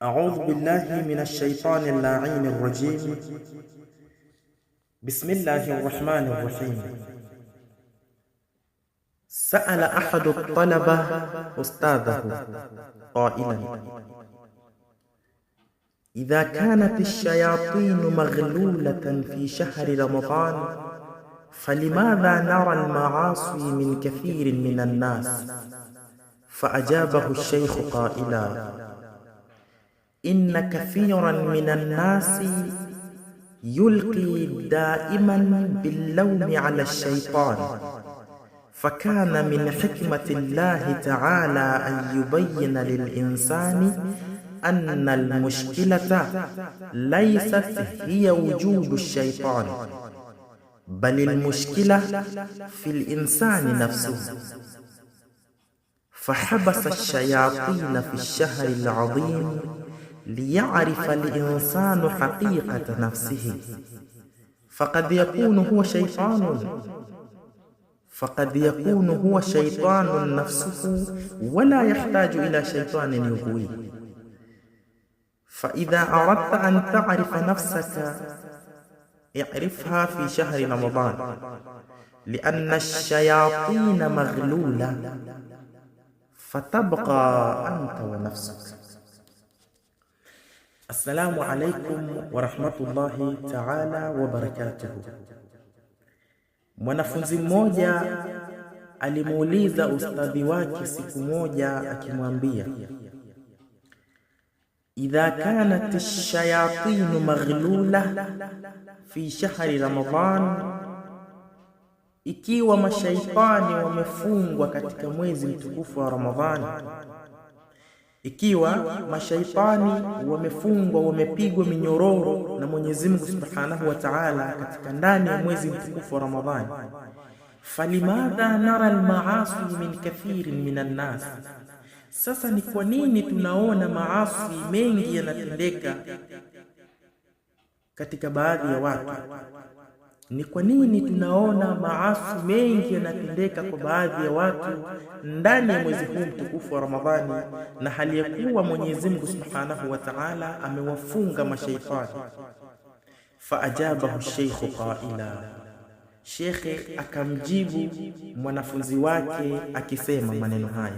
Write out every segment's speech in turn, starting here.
أعوذ بالله من الشيطان اللعين الرجيم. بسم الله الرحمن الرحيم. سأل أحد الطلبة أستاذه قائلا: إذا كانت الشياطين مغلولة في شهر رمضان فلماذا نرى المعاصي من كثير من الناس؟ فأجابه الشيخ قائلا: إن كثيرا من الناس يلقي دائما باللوم على الشيطان، فكان من حكمة الله تعالى أن يبين للإنسان أن المشكلة ليست هي وجود الشيطان، بل المشكلة في الإنسان نفسه. فحبس الشياطين في الشهر العظيم ليعرف الإنسان حقيقة نفسه، فقد يكون هو شيطان نفسه ولا يحتاج إلى شيطان يغويه. فإذا أردت أن تعرف نفسك اعرفها في شهر رمضان، لأن الشياطين مغلولة فتبقى أنت ونفسك. السلام عليكم ورحمة الله تعالى وبركاته. Mwanafunzi mmoja alimuuliza ustadhi wake siku moja akimwambia: idha kanat ash-shayatin maghlula fi shahri Ramadan, ikiwa mashaitani wamefungwa katika mwezi mtukufu wa Ramadhani, ikiwa mashaitani wamefungwa, wamepigwa minyororo na Mwenyezi Mungu Subhanahu wa Ta'ala katika ndani ya mwezi mtukufu wa Ramadhani, falimadha nara al-ma'asi min kathirin minan nas, sasa ni kwa nini tunaona maasi mengi yanatendeka katika baadhi ya watu? Ni kwa nini tunaona maasi mengi yanatendeka kwa baadhi ya watu ndani ya mwezi huu mtukufu wa Ramadhani, na hali ya kuwa Mwenyezi Mungu Subhanahu wa Ta'ala amewafunga mashaitani? Faajabahu Sheikh qaila, Sheikh akamjibu mwanafunzi wake akisema maneno haya: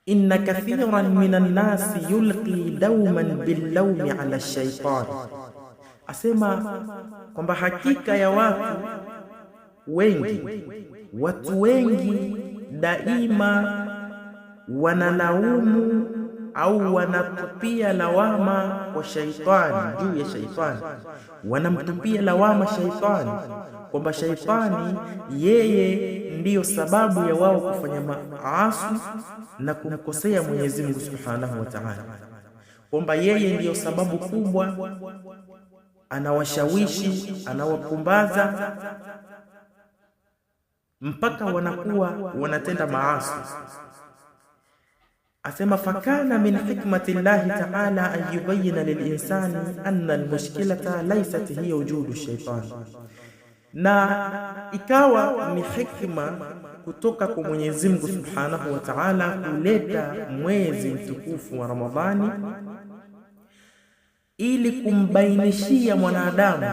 inna kathiran minan nasi yulqi dawman billawmi ala shaytan, asema kwamba hakika ya watu wengi daima wanalaumu au wanatupia lawama kwa shaitani, juu ya shaitani. Wanamtupia lawama shaitani kwamba shaitani yeye ndiyo sababu ya wao kufanya maasi na kumkosea Mwenyezi Mungu Subhanahu wa Ta'ala, kwamba yeye ndiyo sababu kubwa, anawashawishi, anawapumbaza mpaka wanakuwa wanatenda maasi. Asema fakana min hikmati Allahi ta'ala an yubayyana lilinsani anna almushkilata laysat hiya wujudu shaytan, na ikawa ni hikma kutoka kwa Mwenyezi Mungu Subhanahu wa Ta'ala kuleta mwezi mtukufu wa Ramadhani ili kumbainishia mwanadamu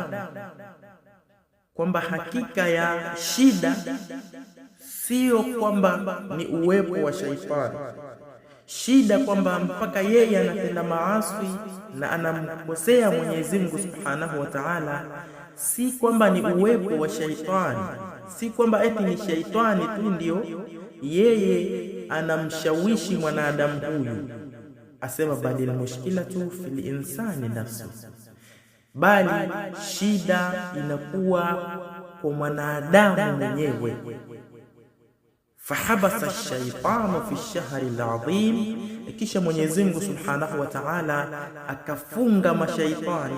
kwamba hakika ya shida sio kwamba ni uwepo wa shaitani. Shida kwamba mpaka yeye anatenda maasi na anamkosea Mwenyezi Mungu Subhanahu wa Ta'ala, si kwamba ni uwepo wa shaitani, si kwamba eti ni shaitani tu ndio yeye anamshawishi mwanadamu huyu. Asema bali almushkilatu fil insani nafsi, bali shida inakuwa kwa mwanadamu mwenyewe. Fahabasa ash-shaytanu fi ash-shahri al-azim, kisha Mwenyezi Mungu Subhanahu wa Ta'ala akafunga mashaitani,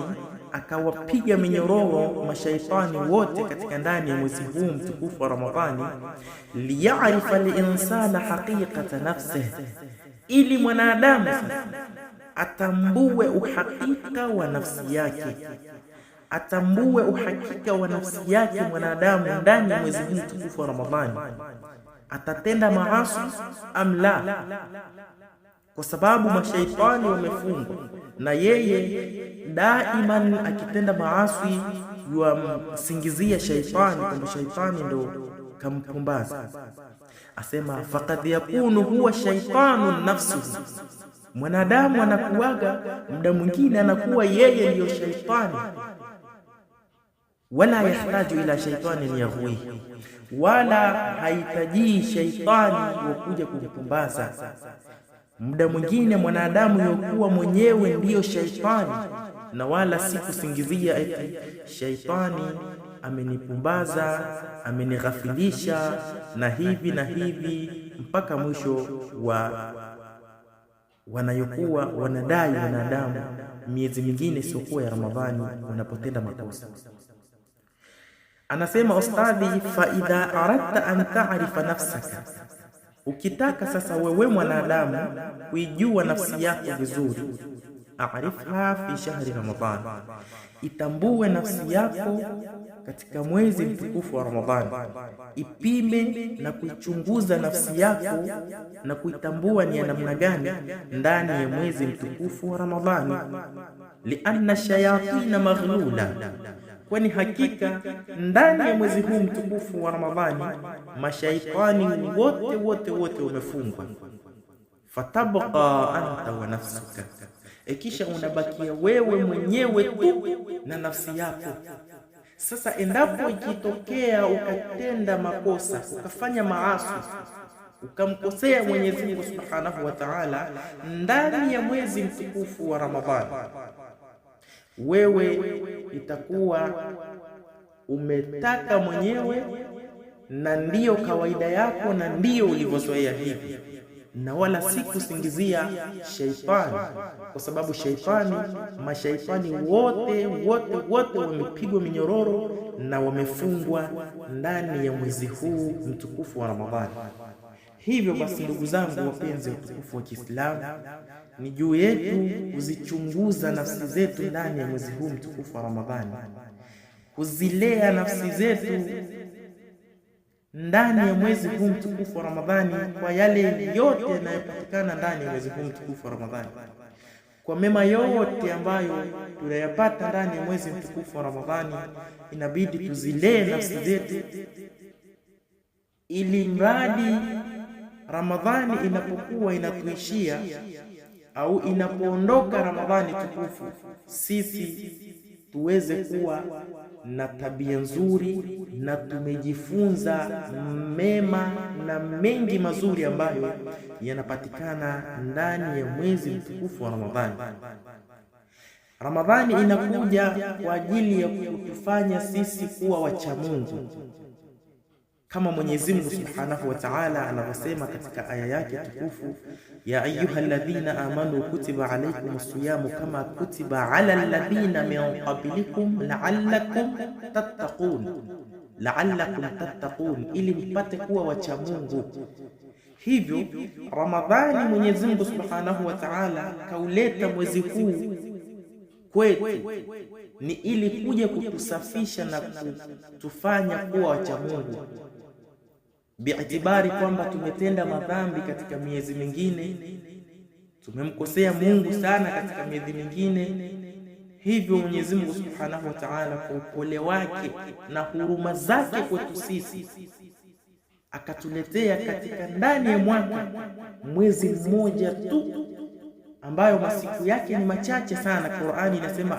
akawapiga minyororo mashaitani wote katika ndani ya mwezi huu mtukufu wa Ramadhani, liya'rifa al-insana haqiqata nafsihi, ili mwanadamu atambue uhakika wa nafsi yake, atambue uhakika wa nafsi yake mwanadamu ndani ya mwezi huu mtukufu wa Ramadhani. Atatenda maasi am la? kwa sababu mashaitani wamefungwa, na yeye daiman akitenda maasi yuamsingizia shaitani kwamba shaitani ndo kampumbaza. Asema faqad yakunu huwa shaitanu nafsuhu, mwanadamu anakuwaga muda mwingine anakuwa yeye ndiyo shaitani. Wala yahtaju ila shaitani yaghwihi, wala hahitaji shaitani wa kuja kujipumbaza. Muda mwingine mwanadamu yokuwa mwenyewe ndiyo shaitani, na wala si kusingizia eti shaitani amenipumbaza, amenighafilisha na hivi na hivi, mpaka mwisho wa wanayokuwa wanadai wanadamu miezi mingine isiyokuwa ya Ramadhani wanapotenda makosa. Anasema ustadhi, fa idha aradta an ta'rifa nafsaka, ukitaka sasa wewe mwanadamu kuijua nafsi yako vizuri, arifha fi shahri Ramadhan, itambue nafsi yako katika mwezi mtukufu wa Ramadhani. Ipime na kuichunguza nafsi yako na kuitambua ni ya namna gani ndani ya mwezi mtukufu wa Ramadhani. Lianna shayatina maghlula, kwani hakika ndani ya mwezi huu mtukufu wa Ramadhani mashaitani wote wamefungwa. Fatabqa anta wa nafsuka, ikisha unabakia wewe mwenyewe tu na nafsi yako. Sasa endapo ikitokea ukatenda makosa, ukafanya maasi, ukamkosea Mwenyezi Mungu Subhanahu wa Ta'ala ndani ya mwezi mtukufu wa Ramadhani, wewe itakuwa umetaka mwenyewe na ndiyo kawaida yako na ndiyo ulivyozoea hivi, na wala si kusingizia shaitani, kwa sababu shaitani, mashaitani wote wamepigwa minyororo na wamefungwa ndani ya mwezi huu mtukufu wa Ramadhani. Hivyo basi, ndugu zangu wapenzi wa utukufu wa Kiislamu, ni juu yetu kuzichunguza nafsi zetu ndani ya mwezi huu mtukufu wa Ramadhani, kuzilea nafsi zetu ndani ya mwezi huu mtukufu wa Ramadhani kwa yale yote yanayopatikana ndani ya mwezi huu mtukufu wa Ramadhani, kwa mema yote ambayo tunayapata ndani ya mwezi mtukufu wa Ramadhani. Inabidi tuzilee nafsi zetu, ili mradi Ramadhani inapokuwa inatuishia au inapoondoka Ramadhani tukufu, sisi tuweze kuwa na tabia nzuri na tumejifunza mema na mengi mazuri ambayo yanapatikana ndani ya mwezi mtukufu wa Ramadhani. Ramadhani inakuja kwa ajili ya kutufanya sisi kuwa wacha Mungu, kama Mwenyezi Mungu Subhanahu wa Ta'ala anavyosema katika aya yake tukufu, ya ayyuhalladhina amanu kutiba alaykumus siyamu kama kutiba ala alladhina min qablikum la'allakum tattaqun, ili mpate kuwa wacha Mungu. Hivyo Ramadhani Mwenyezi Mungu Subhanahu wa Ta'ala kauleta mwezi huu kwetu ni ili kuja kutusafisha na kutufanya kuwa wacha Mungu, biitibari kwamba tumetenda madhambi katika miezi mingine, tumemkosea Mungu sana katika miezi mingine. Hivyo Mwenyezi Mungu Subhanahu wa Ta'ala kwa upole wake na huruma zake kwetu sisi akatuletea katika ndani ya mwaka mwezi mmoja tu ambayo masiku yake ni machache sana. Qur'ani inasema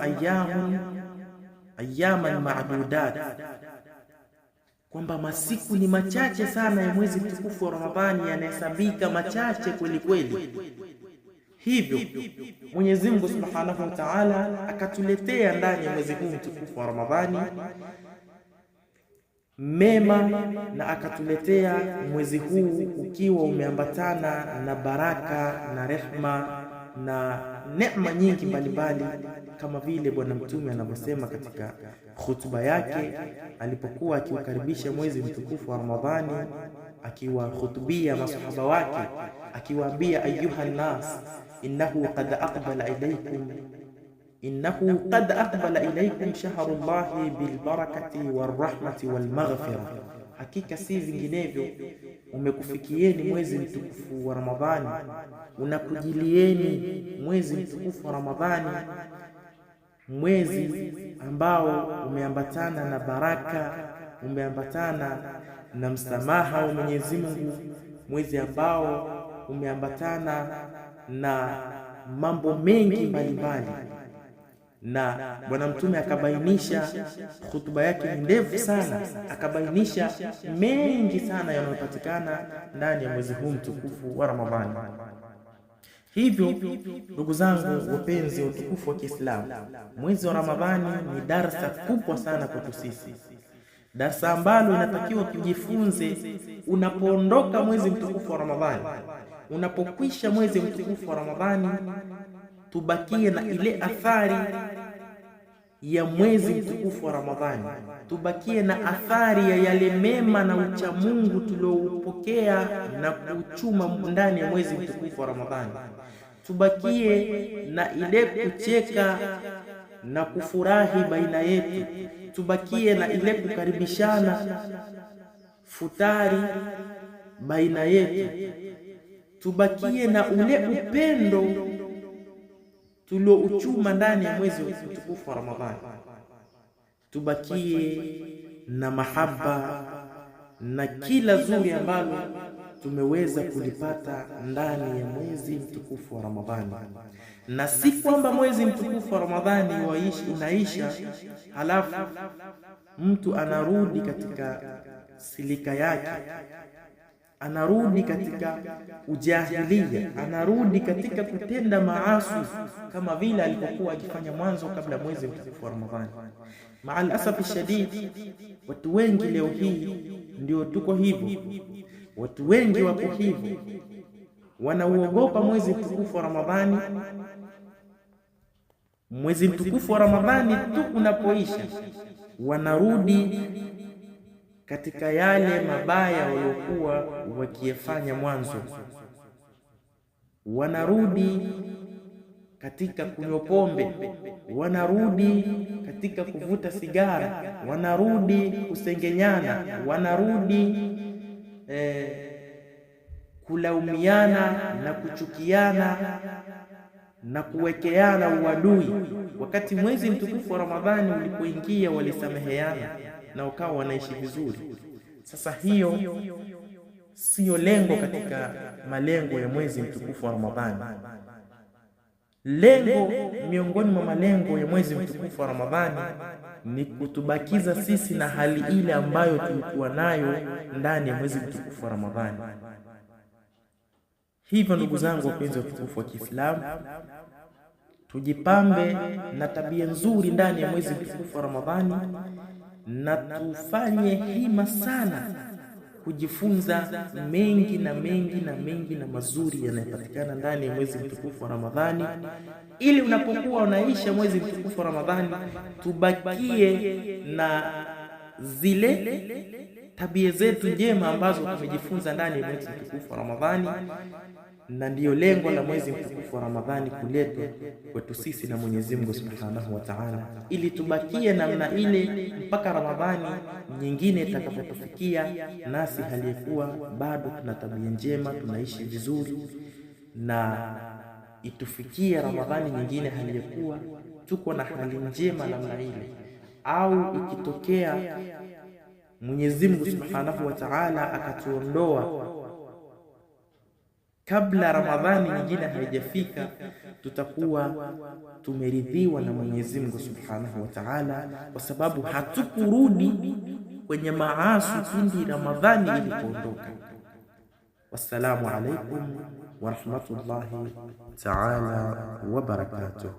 ayyaman ma'dudat, kwamba masiku ni machache sana ya mwezi mtukufu wa Ramadhani, yanahesabika machache kweli kweli. Hivyo Mwenyezi Mungu Subhanahu wa Ta'ala akatuletea ndani ya mwezi huu mtukufu wa Ramadhani mema, na akatuletea mwezi huu ukiwa umeambatana na baraka na rehma na neema nyingi mbalimbali, kama vile Bwana Mtume anavyosema katika hutuba yake alipokuwa akiukaribisha mwezi mtukufu wa Ramadhani, akiwahutubia masahaba wake akiwaambia, ayuhan nas innahu qad aqbala ilaykum shahrullahi bil barakati war rahmati wal maghfirah hakika si vinginevyo umekufikieni mwezi mtukufu wa Ramadhani, unakujilieni mwezi mtukufu wa Ramadhani, mwezi ambao umeambatana na baraka, umeambatana na msamaha wa Mwenyezi Mungu, mwezi ambao umeambatana na mambo mengi mbalimbali. Na Bwana Mtume akabainisha, hutuba yake ni ndefu sana, akabainisha mengi sana yanayopatikana ndani ya mwezi huu mtukufu wa Ramadhani. Hivyo ndugu zangu wapenzi wa utukufu wa Kiislamu, mwezi wa Ramadhani ni darsa kubwa sana kwetu sisi, darsa ambalo inatakiwa tujifunze. Unapoondoka mwezi mtukufu wa Ramadhani, unapokwisha mwezi mtukufu wa Ramadhani, tubakie na ile athari ya mwezi mtukufu wa Ramadhani, tubakie na athari ya yale mema na uchamungu tulioupokea na kuchuma ndani ya mwezi mtukufu wa Ramadhani, tubakie na ile kucheka na kufurahi baina yetu, tubakie na ile kukaribishana futari baina yetu, tubakie na ule upendo tuliouchuma ndani ya mwezi mtukufu wa Ramadhani, tubakie na mahaba na kila zuri ambalo tumeweza kulipata ndani ya mwezi mtukufu wa Ramadhani. Na si kwamba mwezi mtukufu wa Ramadhani inaisha halafu mtu anarudi katika silika yake, anarudi katika ujahilia, anarudi katika kutenda maasi kama vile alipokuwa akifanya mwanzo kabla mwezi mtukufu wa Ramadhani. Maal asafi shadid, watu wengi leo hii ndio tuko hivyo. Watu wengi wako hivyo, wanauogopa mwezi mtukufu wa Ramadhani. Mwezi mtukufu wa Ramadhani tu unapoisha, wanarudi katika yale mabaya waliokuwa wakiyafanya mwanzo, wanarudi katika kunywa pombe, wanarudi katika kuvuta sigara, wanarudi kusengenyana, wanarudi kulaumiana na kuchukiana na kuwekeana uadui. Wakati mwezi mtukufu wa Ramadhani ulipoingia, walisameheana na wakawa wanaishi vizuri. Sasa hiyo siyo lengo katika malengo ya mwezi mtukufu wa Ramadhani. Lengo miongoni mwa malengo ya mwezi mtukufu wa Ramadhani ni kutubakiza sisi na hali ile ambayo tulikuwa nayo ndani ya mwezi mtukufu wa Ramadhani. Hivyo ndugu zangu wapenzi wa utukufu wa Kiislamu, tujipambe na tabia nzuri ndani ya mwezi mtukufu wa Ramadhani, na tufanye hima sana kujifunza mengi na mazuri yanayopatikana ndani ya mwezi mtukufu wa Ramadhani, ili unapokuwa unaisha mwezi mtukufu wa Ramadhani tubakie na zile tabia zetu njema ambazo tumejifunza ndani ya mwezi mtukufu wa Ramadhani. Na ndiyo lengo la mwezi mtukufu wa Ramadhani kuletwa kwetu sisi na Mwenyezi Mungu Subhanahu wa Ta'ala, ili tubakie namna ile mpaka Ramadhani nyingine itakapotufikia, nasi halikuwa bado tuna tabia njema, tunaishi vizuri, na itufikia Ramadhani nyingine halikuwa tuko na hali njema namna ile. Au ikitokea Mwenyezi Mungu Subhanahu wa Ta'ala akatuondoa kabla Ramadhani nyingine haijafika, tutakuwa tumeridhiwa na Mwenyezi Mungu Subhanahu wa Ta'ala, kwa sababu hatukurudi kwenye maasi pindi Ramadhani ilipoondoka. Wassalamu alaikum wa rahmatullahi ta'ala wa barakatuh.